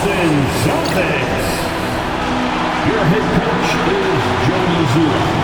Boston Celtics. Your head coach is Joe Mazzulla.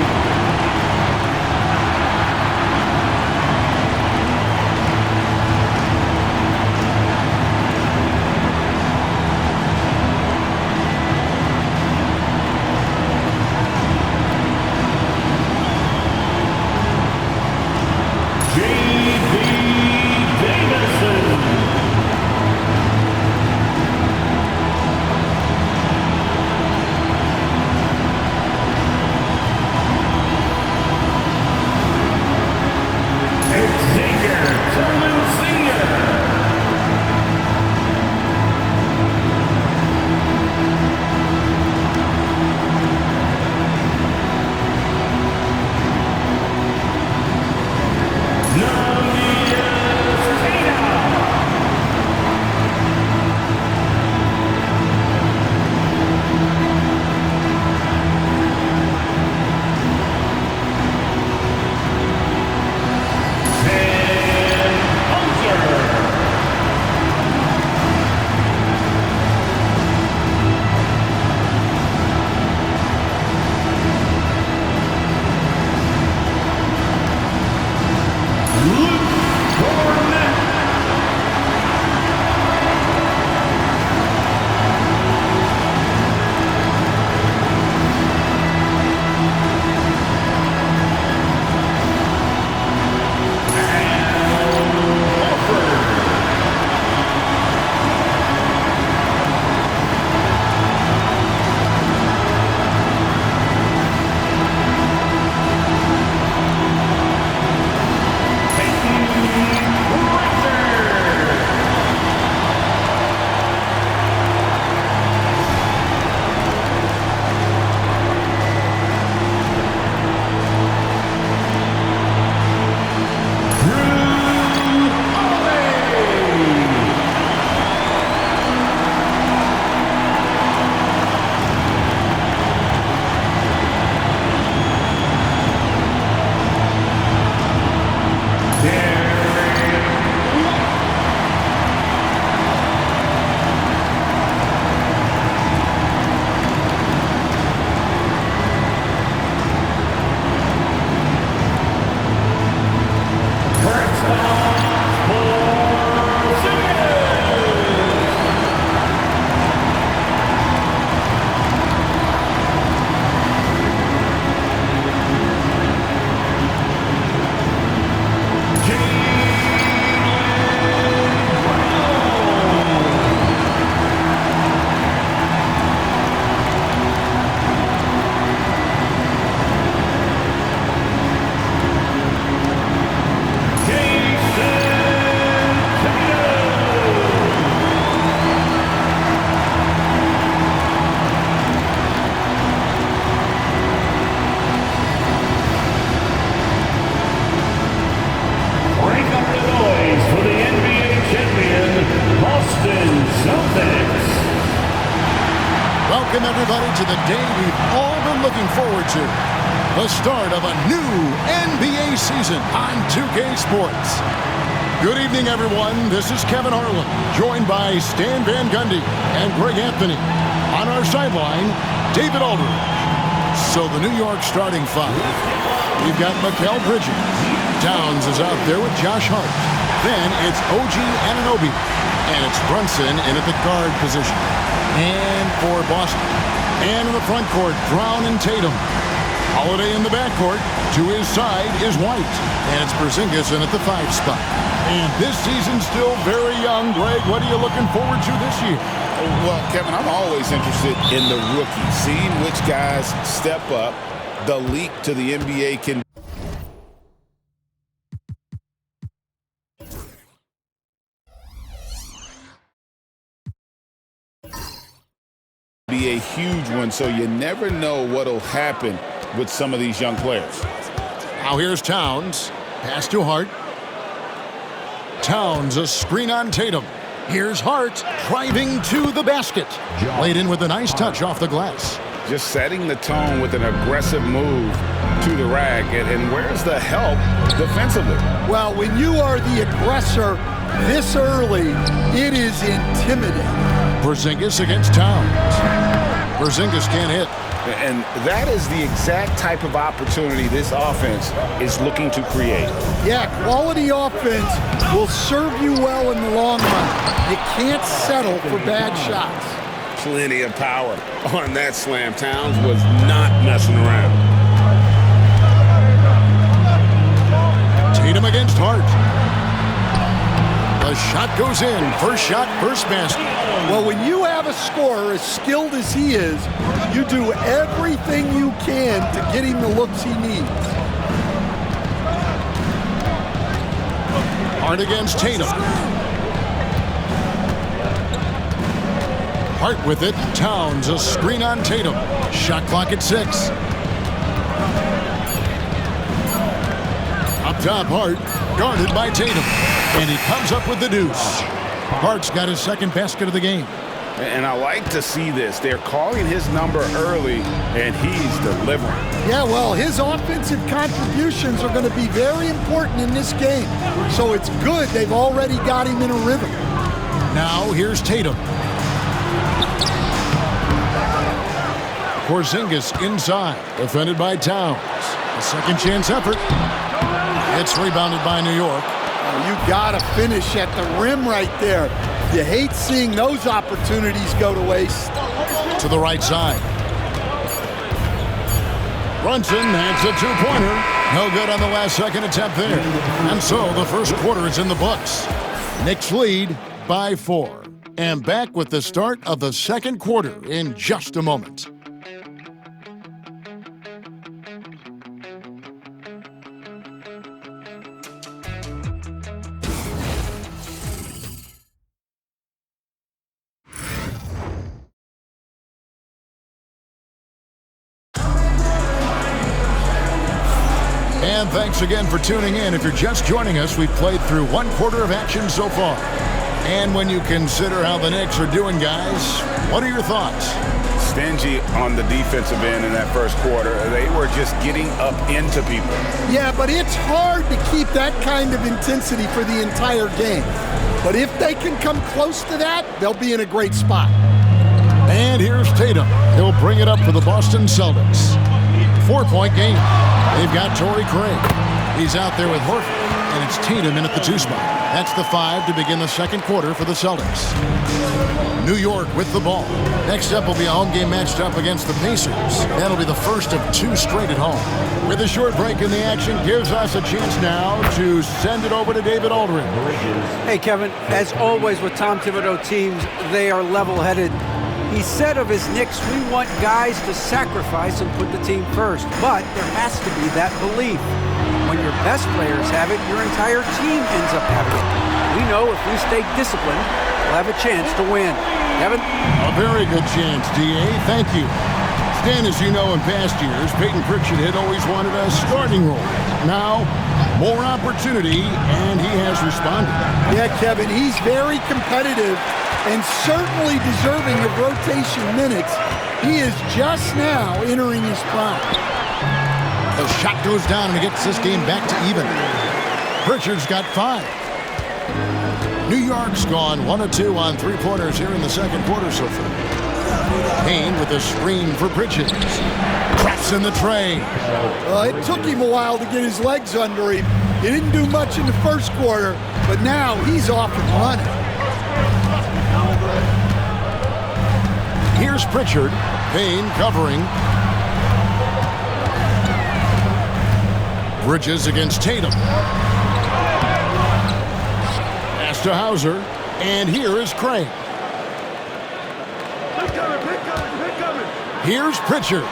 Welcome, everybody, to the day we've all been looking forward to. The start of a new NBA season on 2K Sports. Good evening, everyone. This is Kevin Harlan, joined by Stan Van Gundy and Greg Anthony. On our sideline, David Aldridge. So the New York starting five. We've got Mikal Bridges. Downs is out there with Josh Hart. Then it's OG Anunoby. And it's Brunson in at the guard position. And for Boston. And in the front court, Brown and Tatum. Holiday in the backcourt. To his side is White. And it's Porzingis in at the 5 spot. And this season's still very young. Greg, what are you looking forward to this year? Well, Kevin, I'm always interested in the rookies, seeing which guys step up. The leap to the NBA can be a huge one, so you never know what'll happen with some of these young players. Now here's Towns. Pass to Hart. Towns, a screen on Tatum. Here's Hart driving to the basket. Laid in with a nice touch off the glass. Just setting the tone with an aggressive move to the rack. And where's the help defensively? Well, when you are the aggressor this early, it is intimidating. Porzingis against Towns. Porzingis can't hit. And that is the exact type of opportunity this offense is looking to create. Yeah, quality offense will serve you well in the long run. You can't settle for bad shots. Plenty of power on that slam. Towns was not messing around. Tatum against Hart. The shot goes in. First shot, first basket. Well, when you have a scorer as skilled as he is, you do everything you can to get him the looks he needs. Hart against Tatum. Hart with it. Towns, a screen on Tatum. Shot clock at 6. Up top, Hart, guarded by Tatum. And he comes up with the deuce. Hart's got his second basket of the game. And I like to see this. They're calling his number early, and he's delivering. Yeah, well, his offensive contributions are going to be very important in this game. So it's good they've already got him in a rhythm. Now here's Tatum. Porzingis inside, defended by Towns. A second chance effort. It's rebounded by New York. You got to finish at the rim right there. You hate seeing those opportunities go to waste. To the right side. Brunson, that's a two-pointer. No good on the last second attempt there. And so the first quarter is in the books. Knicks lead by 4. And back with the start of the second quarter in just a moment. And thanks again for tuning in. If you're just joining us, we've played through one quarter of action so far. And when you consider how the Knicks are doing, guys, what are your thoughts? Stingy on the defensive end in that first quarter. They were just getting up into people. Yeah, but it's hard to keep that kind of intensity for the entire game. But if they can come close to that, they'll be in a great spot. And here's Tatum. He'll bring it up for the Boston Celtics. 4-point game. They've got Torrey Craig. He's out there with Horford, and it's Tatum in at the 2 spot. That's the 5 to begin the second quarter for the Celtics. New York with the ball. Next up will be a home game matched up against the Pacers. That'll be the first of 2 straight at home. With a short break in the action, gives us a chance now to send it over to David Aldridge. Hey, Kevin, as always with Tom Thibodeau teams, they are level-headed. He said of his Knicks, we want guys to sacrifice and put the team first. But there has to be that belief. When your best players have it, your entire team ends up having it. We know if we stay disciplined, we'll have a chance to win. Kevin? A very good chance, D.A. Thank you. Stan, as you know, in past years, Peyton Pritchard had always wanted a starting role. Now, more opportunity, and he has responded. Yeah, Kevin, he's very competitive and certainly deserving of rotation minutes. He is just now entering his prime. The shot goes down and it gets this game back to even. Pritchard's got 5. New York's gone 1 of 2 on 3-pointers here in the second quarter so far. Payne with a screen for Pritchard. Traps in the tray. It took him a while to get his legs under him. He didn't do much in the first quarter, but now he's off and running. Here's Pritchard. Payne covering. Bridges against Tatum. Pass to Hauser. And here is Craig. Here's Pritchard.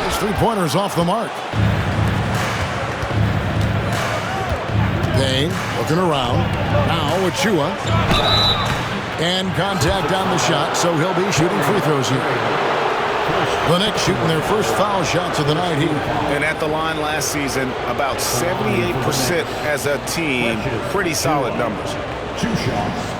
His 3-pointers off the mark. Payne looking around. Now Achua. And contact on the shot, so he'll be shooting free throws here. The Knicks shooting their first foul shots of the night here. And at the line last season, about 78% as a team. Pretty solid numbers. 2 shots.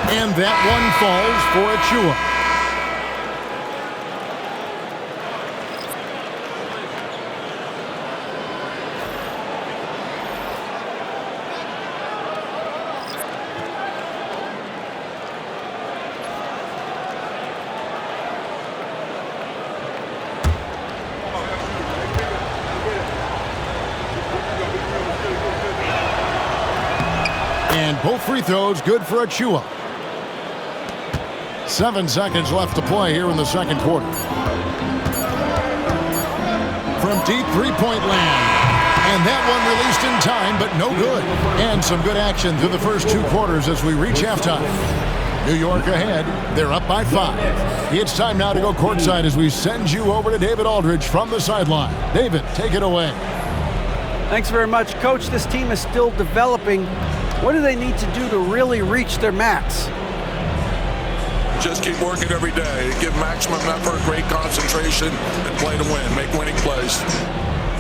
And that one falls for Achua. And both free throws good for Achua. 7 seconds left to play here in the second quarter. From deep three-point land. And that one released in time, but no good. And some good action through the first 2 quarters as we reach halftime. New York ahead. They're up by 5. It's time now to go courtside as we send you over to David Aldridge from the sideline. David, take it away. Thanks very much, Coach. This team is still developing. What do they need to do to really reach their max? Just keep working every day. Give maximum effort, great concentration, and play to win. Make winning plays.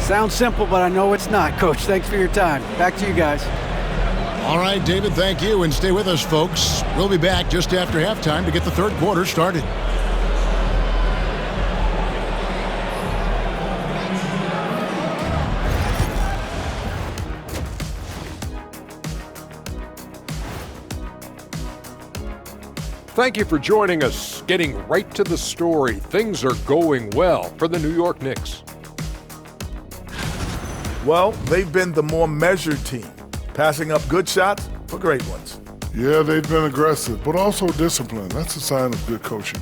Sounds simple, but I know it's not, Coach. Thanks for your time. Back to you guys. All right, David, thank you. And stay with us, folks. We'll be back just after halftime to get the third quarter started. Thank you for joining us. Getting right to the story, things are going well for the New York Knicks. Well, they've been the more measured team, passing up good shots for great ones. Yeah, they've been aggressive, but also disciplined. That's a sign of good coaching.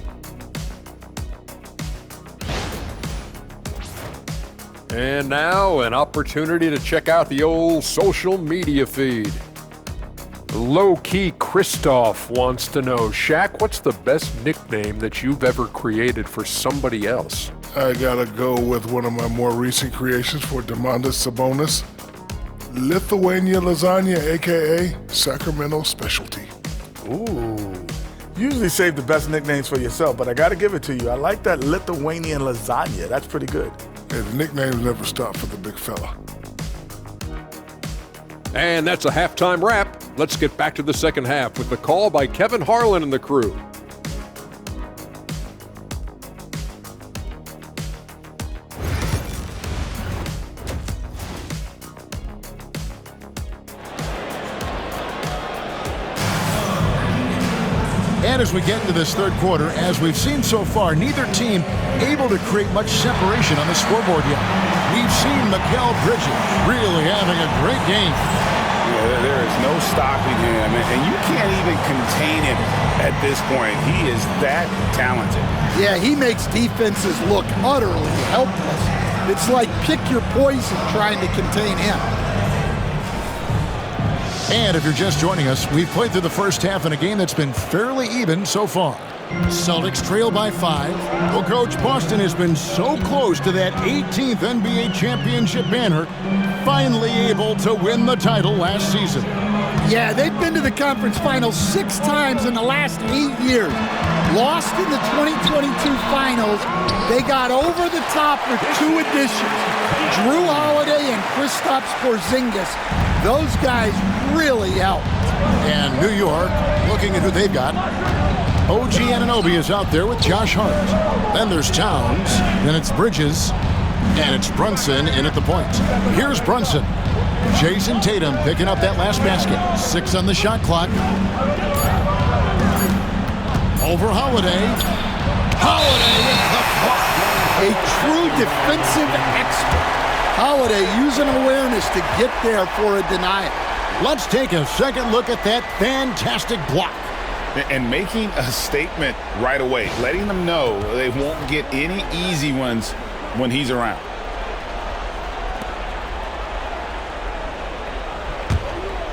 And now, an opportunity to check out the old social media feed. Low-key Christoph wants to know, Shaq, what's the best nickname that you've ever created for somebody else? I gotta go with one of my more recent creations for Domantas Sabonis. Lithuania Lasagna, a.k.a. Sacramento Specialty. Ooh. Usually save the best nicknames for yourself, but I gotta give it to you. I like that Lithuanian Lasagna. That's pretty good. Hey, the nicknames never stop for the big fella. And that's a halftime wrap. Let's get back to the second half with the call by Kevin Harlan and the crew. And as we get into this third quarter, as we've seen so far, neither team able to create much separation on the scoreboard yet. We've seen Mikal Bridges really having a great game. Yeah, there is no stopping him, and you can't even contain him at this point. He is that talented. Yeah, he makes defenses look utterly helpless. It's like pick your poison trying to contain him. And if you're just joining us, we've played through the first half in a game that's been fairly even so far. Celtics trail by 5. Well, Coach, Boston has been so close to that 18th NBA championship banner, finally able to win the title last season. Yeah, they've been to the conference finals 6 times in the last 8 years. Lost in the 2022 finals. They got over the top with 2 additions. Drew Holiday and Kristaps Porzingis. Those guys really helped. And New York, looking at who they've got. OG Anunoby is out there with Josh Hart. Then there's Towns, then it's Bridges, and it's Brunson in at the point. Here's Brunson. Jason Tatum picking up that last basket. 6 on the shot clock. Over Holiday. Holiday with the block. A true defensive expert. Holiday using awareness to get there for a denial. Let's take a second look at that fantastic block. And making a statement right away, letting them know they won't get any easy ones when he's around.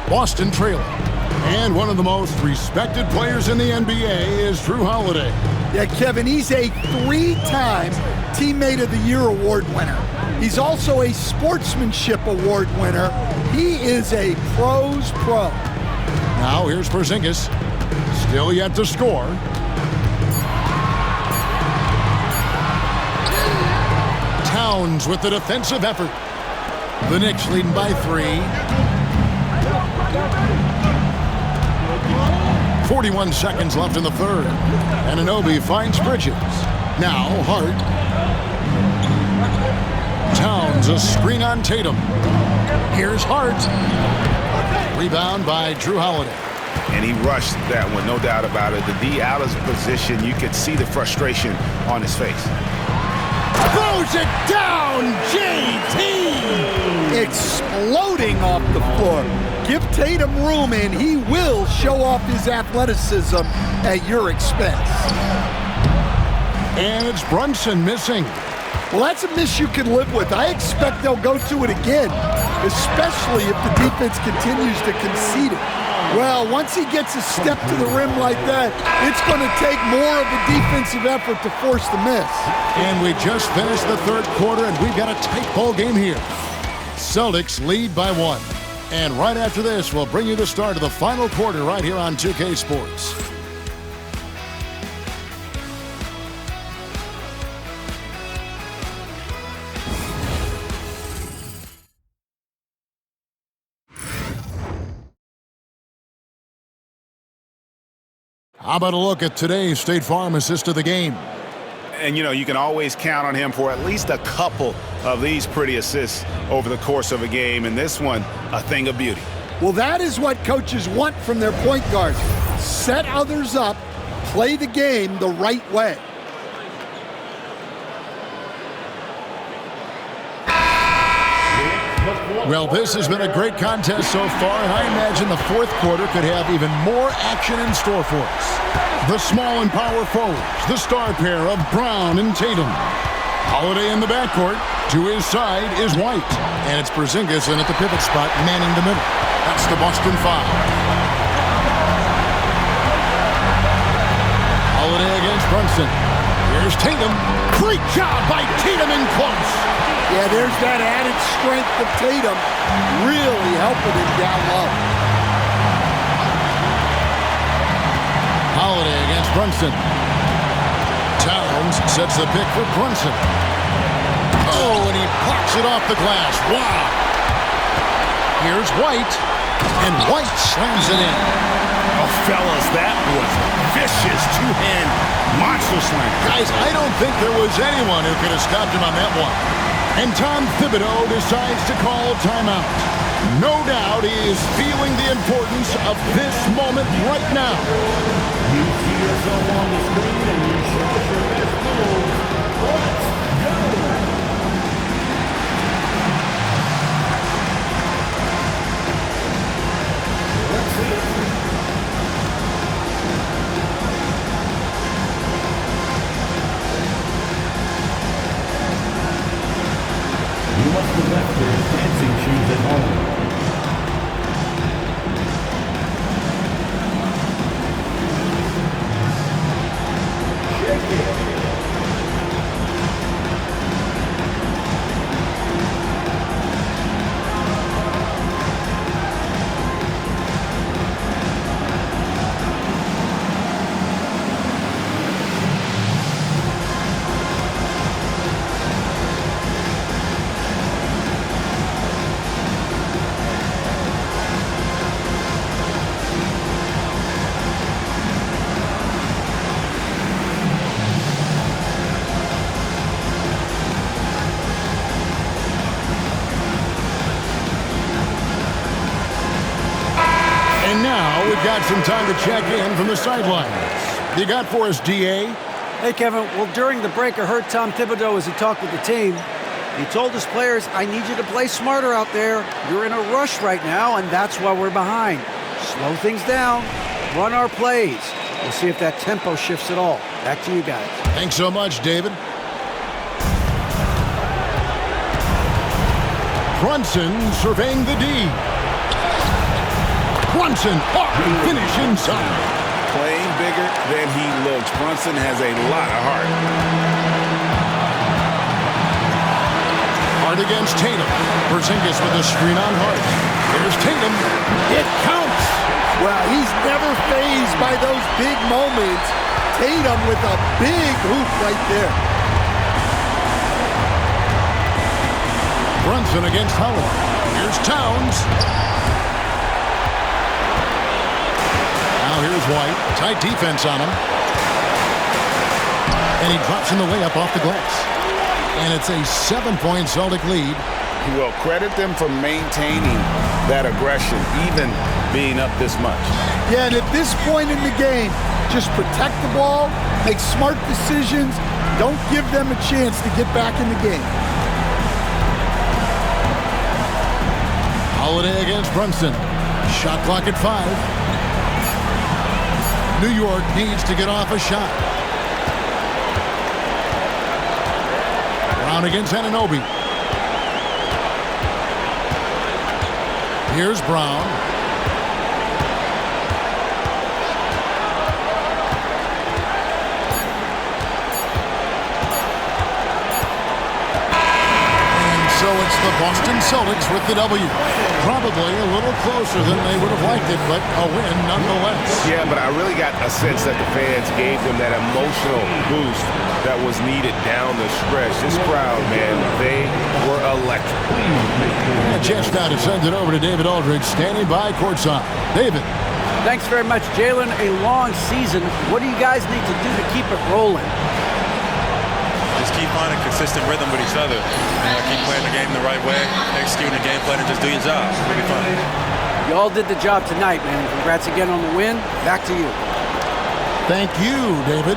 Boston trailing. And one of the most respected players in the NBA is Drew Holiday. Yeah, Kevin, he's a 3-time Teammate of the Year award winner. He's also a Sportsmanship Award winner. He is a pro's pro. Now here's Porzingis. Still yet to score. Towns with the defensive effort. The Knicks leading by 3. 41 seconds left in the third. And Anunoby finds Bridges. Now Hart. Towns, a screen on Tatum. Here's Hart. Rebound by Drew Holiday. And he rushed that one, no doubt about it. The D out of position, you could see the frustration on his face. Throws it down, JT! Exploding off the floor. Give Tatum room and he will show off his athleticism at your expense. And it's Brunson missing. Well, that's a miss you can live with. I expect they'll go to it again, especially if the defense continues to concede it. Well, once he gets a step to the rim like that, it's going to take more of a defensive effort to force the miss. And we just finished the third quarter, and we've got a tight ball game here. Celtics lead by 1. And right after this, we'll bring you the start of the final quarter right here on 2K Sports. How about a look at today's State Farm assist of the game? And, you know, you can always count on him for at least a couple of these pretty assists over the course of a game. And this one, a thing of beauty. Well, that is what coaches want from their point guards. Set others up, play the game the right way. Well, this has been a great contest so far, and I imagine the fourth quarter could have even more action in store for us. The small and power forwards, the star pair of Brown and Tatum. Holiday in the backcourt. To his side is White. And it's Porzingis in at the pivot spot, manning the middle. That's the Boston Five. Holiday against Brunson. Here's Tatum. Great job by Tatum in close. Yeah, there's that added strength of Tatum really helping him down low. Holiday against Brunson. Towns sets the pick for Brunson. Oh, and he blocks it off the glass. Wow. Here's White, and White slams it in. Oh, fellas, that was a vicious two-hand monster slam. Guys, I don't think there was anyone who could have stopped him on that one. And Tom Thibodeau decides to call timeout. No doubt he is feeling the importance of this moment right now. You see yourself on the screen and you show us your best move. Let's go! Let's see it. You must have left your dancing shoes at home. We've got some time to check in from the sidelines. You got for us, D.A.? Hey, Kevin. Well, during the break, I heard Tom Thibodeau as he talked with the team. He told his players, I need you to play smarter out there. You're in a rush right now, and that's why we're behind. Slow things down. Run our plays. We'll see if that tempo shifts at all. Back to you guys. Thanks so much, David. Brunson surveying the D. Brunson, finish inside. Playing bigger than he looks. Brunson has a lot of heart. Hart against Tatum. Porzingis with a screen on Hart. Here's Tatum. It counts. Well, he's never fazed by those big moments. Tatum with a big hoop right there. Brunson against Howard. Here's Towns. Now here's White. Tight defense on him. And he drops in the layup off the glass. And it's a 7-point Celtic lead. Well, credit them for maintaining that aggression, even being up this much. Yeah, and at this point in the game, just protect the ball, make smart decisions, don't give them a chance to get back in the game. Holiday against Brunson. Shot clock at 5. New York needs to get off a shot. Brown against Anunoby. Here's Brown. And so it's the Boston Celtics with the W. Probably a little closer than they would have liked it, but a win nonetheless. Yeah, but I really got a sense that the fans gave them that emotional boost that was needed down the stretch. This crowd, man, they were electric. A chance now to send it over to David Aldridge, standing by courtside. David. Thanks very much, Jalen. A long season. What do you guys need to do to keep it rolling? Just keep finding consistent rhythm with each other. Keep playing the game the right way, executing the game plan, and just do your job. It'll be fun. You all did the job tonight, man. Congrats again on the win. Back to you. Thank you, David.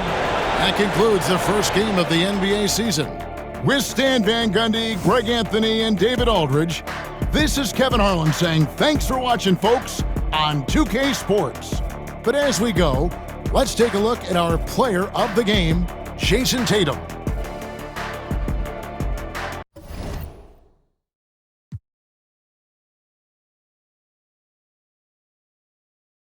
That concludes the first game of the NBA season. With Stan Van Gundy, Greg Anthony, and David Aldridge, this is Kevin Harlan saying thanks for watching, folks, on 2K Sports. But as we go, let's take a look at our player of the game, Jason Tatum.